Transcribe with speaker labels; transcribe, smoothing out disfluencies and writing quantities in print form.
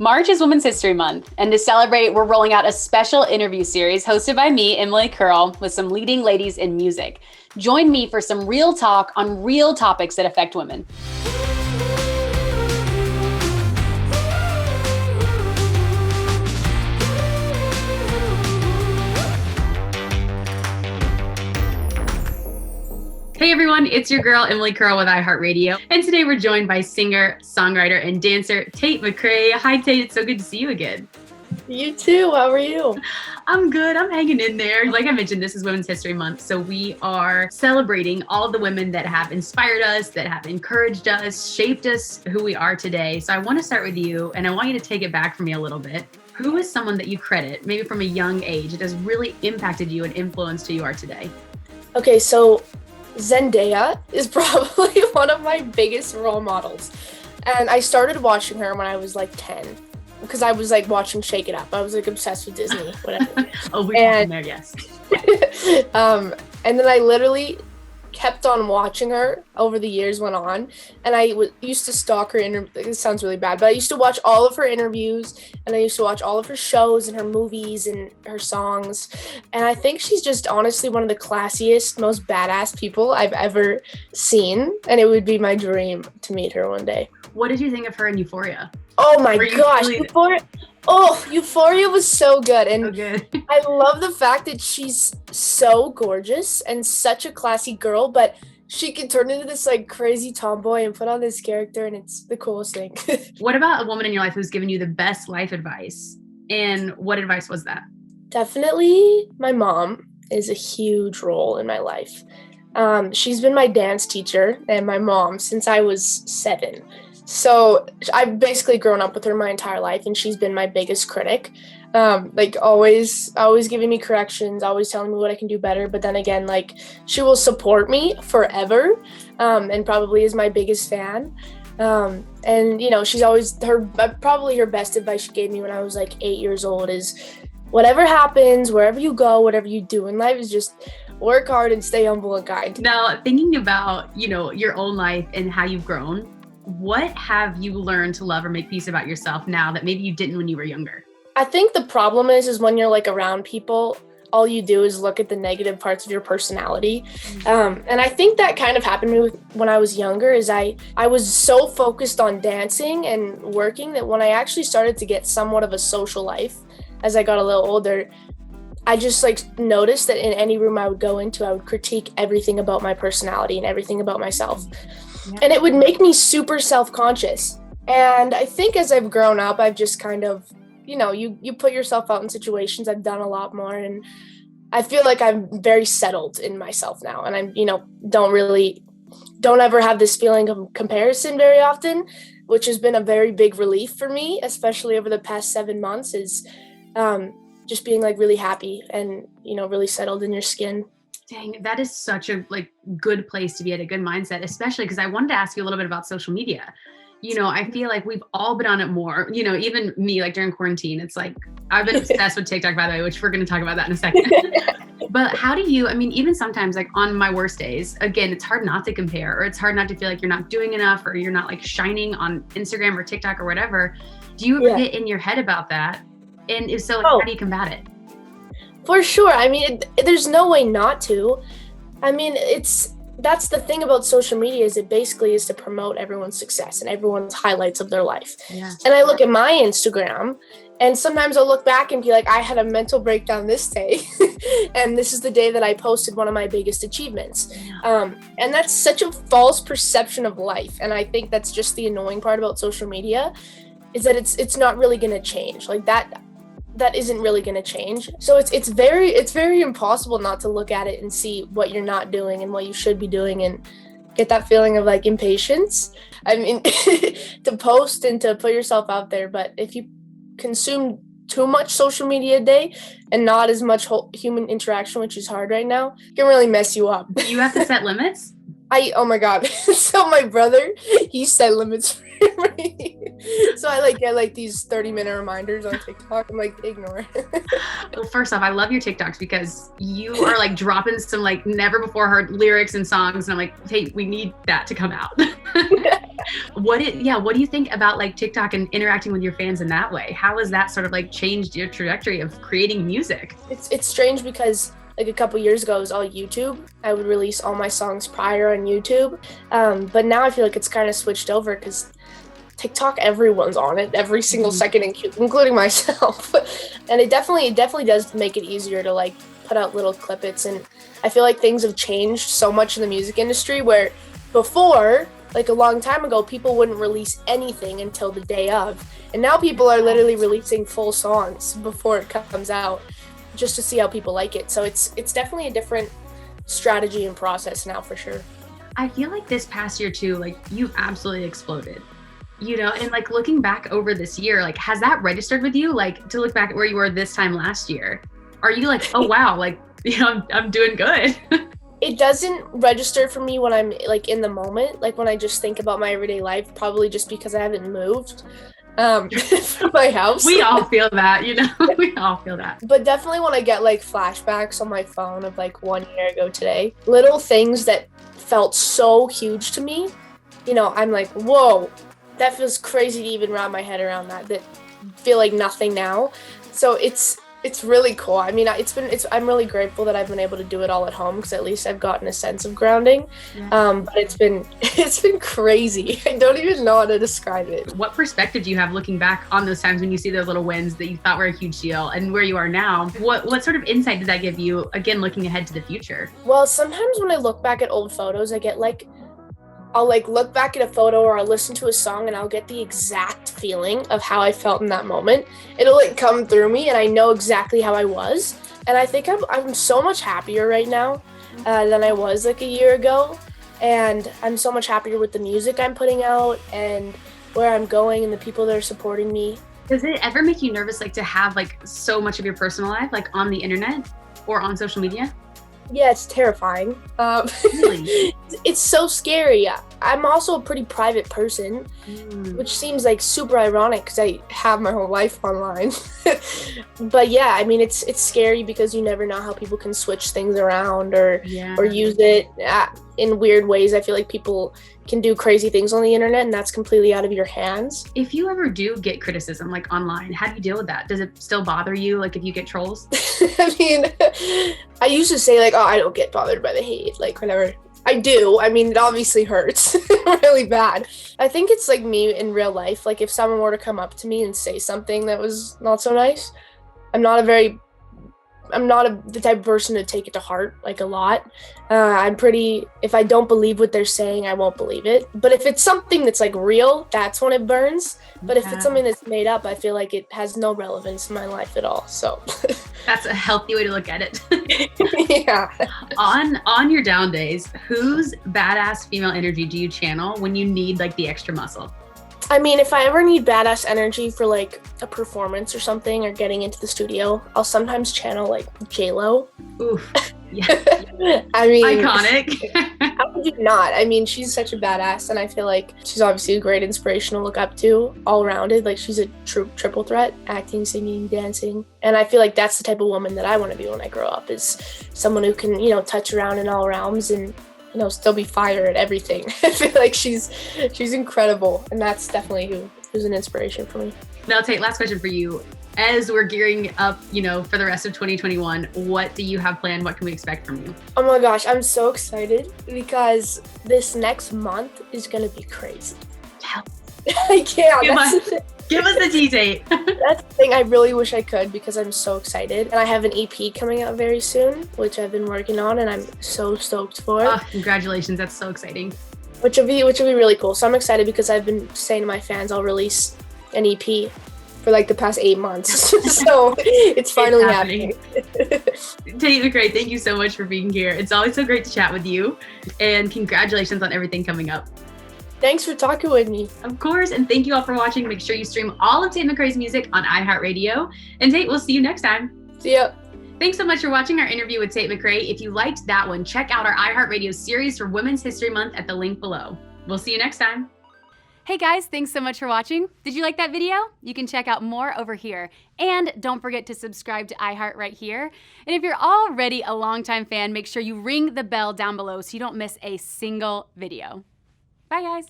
Speaker 1: March is Women's History Month, and to celebrate, we're rolling out a special interview series hosted by me, Emily Curl, with some leading ladies in music. Join me for some real talk on real topics that affect women. Hey everyone, it's your girl, Emily Curl with iHeartRadio. And today we're joined by singer, songwriter, and dancer, Tate McRae. Hi Tate, it's so good to see you again.
Speaker 2: You too, how are you?
Speaker 1: I'm good, I'm hanging in there. Like I mentioned, this is Women's History Month, so we are celebrating all of the women that have inspired us, that have encouraged us, shaped us who we are today. So I want to start with you, and I want you to take it back from me a little bit. Who is someone that you credit, maybe from a young age, that has really impacted you and influenced who you are today?
Speaker 2: Okay, so Zendaya is probably one of my biggest role models. And I started watching her when I was like 10 because I was like watching Shake It Up. I was like obsessed with Disney, whatever.
Speaker 1: Oh, we're talking there, yes.
Speaker 2: And then I literally kept on watching her over the years went on. And I used to stalk her this sounds really bad, but I used to watch all of her interviews and I used to watch all of her shows and her movies and her songs. And I think she's just honestly one of the classiest, most badass people I've ever seen. And it would be my dream to meet her one day.
Speaker 1: What did you think of her in Euphoria?
Speaker 2: Oh my gosh, Euphoria was so good. And
Speaker 1: so good.
Speaker 2: I love the fact that she's so gorgeous and such a classy girl, but she can turn into this like crazy tomboy and put on this character, and it's the coolest thing.
Speaker 1: What about a woman in your life who's given you the best life advice? And what advice was that?
Speaker 2: Definitely my mom is a huge role in my life. She's been my dance teacher and my mom since I was 7. So I've basically grown up with her my entire life, and she's been my biggest critic. Like always giving me corrections, always telling me what I can do better. But then again, like she will support me forever, and probably is my biggest fan. And you know, she's always probably her best advice she gave me when I was like 8 years old is whatever happens, wherever you go, whatever you do in life is just work hard and stay humble and kind.
Speaker 1: Now, thinking about, you know, your own life and how you've grown, what have you learned to love or make peace about yourself now that maybe you didn't when you were younger?
Speaker 2: I think the problem is when you're like around people, all you do is look at the negative parts of your personality. And I think that kind of happened to me when I was younger is I was so focused on dancing and working that when I actually started to get somewhat of a social life as I got a little older, I just like noticed that in any room I would go into, I would critique everything about my personality and everything about myself. Yeah. And it would make me super self-conscious. And I think as I've grown up, I've just kind of, you know, you put yourself out in situations. I've done a lot more, and I feel like I'm very settled in myself now. And I'm, you know, don't ever have this feeling of comparison very often, which has been a very big relief for me, especially over the past 7 months is just being like really happy and, you know, really settled in your skin.
Speaker 1: Dang, that is such a like good place to be at, a good mindset, especially because I wanted to ask you a little bit about social media. You know, I feel like we've all been on it more, you know, even me, like during quarantine, it's like, I've been obsessed with TikTok, by the way, which we're going to talk about that in a second. But how do you, I mean, even sometimes like on my worst days, again, it's hard not to compare, or it's hard not to feel like you're not doing enough, or you're not like shining on Instagram or TikTok or whatever. Do you ever get in your head about that? And if so, like, how do you combat it?
Speaker 2: For sure. I mean, there's no way not to. I mean, that's the thing about social media is it basically is to promote everyone's success and everyone's highlights of their life. Yeah. And I look at my Instagram and sometimes I'll look back and be like, I had a mental breakdown this day. And this is the day that I posted one of my biggest achievements. Yeah. And that's such a false perception of life. And I think that's just the annoying part about social media is that it's not really going to change. Like that isn't really going to change. So it's very impossible not to look at it and see what you're not doing and what you should be doing and get that feeling of like impatience. I mean, to post and to put yourself out there. But if you consume too much social media a day and not as much human interaction, which is hard right now, it can really mess you up.
Speaker 1: You have to set limits?
Speaker 2: Oh my God. So my brother, he set limits for me. So I get like these 30-minute reminders on TikTok. I'm like, ignore.
Speaker 1: Well, first off, I love your TikToks because you are like dropping some like never before heard lyrics and songs. And I'm like, hey, we need that to come out. What do you think about like TikTok and interacting with your fans in that way? How has that sort of like changed your trajectory of creating music?
Speaker 2: It's strange because like a couple years ago, it was all YouTube. I would release all my songs prior on YouTube. But now I feel like it's kind of switched over because TikTok, everyone's on it every single second, including myself. And it definitely does make it easier to like put out little clippets. And I feel like things have changed so much in the music industry where before, like a long time ago, people wouldn't release anything until the day of. And now people are literally releasing full songs before it comes out just to see how people like it. So it's definitely a different strategy and process now for sure.
Speaker 1: I feel like this past year too, like you've absolutely exploded. And like looking back over this year, like has that registered with you? Like to look back at where you were this time last year, are you like, oh wow, like, I'm doing good?
Speaker 2: It doesn't register for me when I'm like in the moment, like when I just think about my everyday life, probably just because I haven't moved from my house.
Speaker 1: We all feel that, we all feel that.
Speaker 2: But definitely when I get like flashbacks on my phone of like 1 year ago today, little things that felt so huge to me, I'm like, whoa, that feels crazy to even wrap my head around that feel like nothing now. So it's really cool. I mean, I'm really grateful that I've been able to do it all at home because at least I've gotten a sense of grounding. Yeah. But it's been crazy. I don't even know how to describe it.
Speaker 1: What perspective do you have looking back on those times when you see those little wins that you thought were a huge deal and where you are now? What sort of insight did that give you, again, looking ahead to the future?
Speaker 2: Well, sometimes when I look back at old photos, I get like, I'll like look back at a photo or I'll listen to a song and I'll get the exact feeling of how I felt in that moment. It'll like come through me and I know exactly how I was. And I think I'm so much happier right now than I was like a year ago. And I'm so much happier with the music I'm putting out and where I'm going and the people that are supporting me.
Speaker 1: Does it ever make you nervous like to have like so much of your personal life like on the internet or on social media?
Speaker 2: Yeah, it's terrifying.
Speaker 1: Really?
Speaker 2: It's so scary. I'm also a pretty private person, which seems like super ironic because I have my whole life online. But yeah, I mean, it's scary because you never know how people can switch things around or use it in weird ways. I feel like people can do crazy things on the internet and that's completely out of your hands.
Speaker 1: If you ever do get criticism like online, how do you deal with that? Does it still bother you like if you get trolls?
Speaker 2: I mean, I used to say like, oh, I don't get bothered by the hate, like whatever. I do. I mean, it obviously hurts really bad. I think it's like me in real life. Like if someone were to come up to me and say something that was not so nice, I'm not the type of person to take it to heart like a lot. If I don't believe what they're saying, I won't believe it. But if it's something that's like real, that's when it burns. But if it's something that's made up, I feel like it has no relevance in my life at all. So
Speaker 1: that's a healthy way to look at it.
Speaker 2: Yeah.
Speaker 1: On your down days, whose badass female energy do you channel when you need like the extra muscle?
Speaker 2: I mean, if I ever need badass energy for like a performance or something or getting into the studio, I'll sometimes channel like J-Lo.
Speaker 1: Oof. Yeah.
Speaker 2: I mean,
Speaker 1: iconic.
Speaker 2: How would you not? I mean, she's such a badass and I feel like she's obviously a great inspiration to look up to, all rounded. Like she's a true triple threat, acting, singing, dancing. And I feel like that's the type of woman that I want to be when I grow up, is someone who can, touch around in all realms and still be fire at everything. I feel like she's incredible, and that's definitely who's an inspiration for me.
Speaker 1: Now, Tate, last question for you. As we're gearing up, for the rest of 2021, what do you have planned? What can we expect from you?
Speaker 2: Oh my gosh, I'm so excited because this next month is gonna be crazy. I can't.
Speaker 1: Give us the tea, Tate.
Speaker 2: That's the thing. I really wish I could because I'm so excited. And I have an EP coming out very soon, which I've been working on and I'm so stoked for.
Speaker 1: Oh, congratulations. That's so exciting.
Speaker 2: Which will be really cool. So I'm excited because I've been saying to my fans I'll release an EP for like the past 8 months. So it's finally happening.
Speaker 1: Tate McRae, thank you so much for being here. It's always so great to chat with you. And congratulations on everything coming up.
Speaker 2: Thanks for talking with me.
Speaker 1: Of course, and thank you all for watching. Make sure you stream all of Tate McRae's music on iHeartRadio. And Tate, we'll see you next time.
Speaker 2: See ya.
Speaker 1: Thanks so much for watching our interview with Tate McRae. If you liked that one, check out our iHeartRadio series for Women's History Month at the link below. We'll see you next time. Hey guys, thanks so much for watching. Did you like that video? You can check out more over here. And don't forget to subscribe to iHeart right here. And if you're already a longtime fan, make sure you ring the bell down below so you don't miss a single video. Bye guys.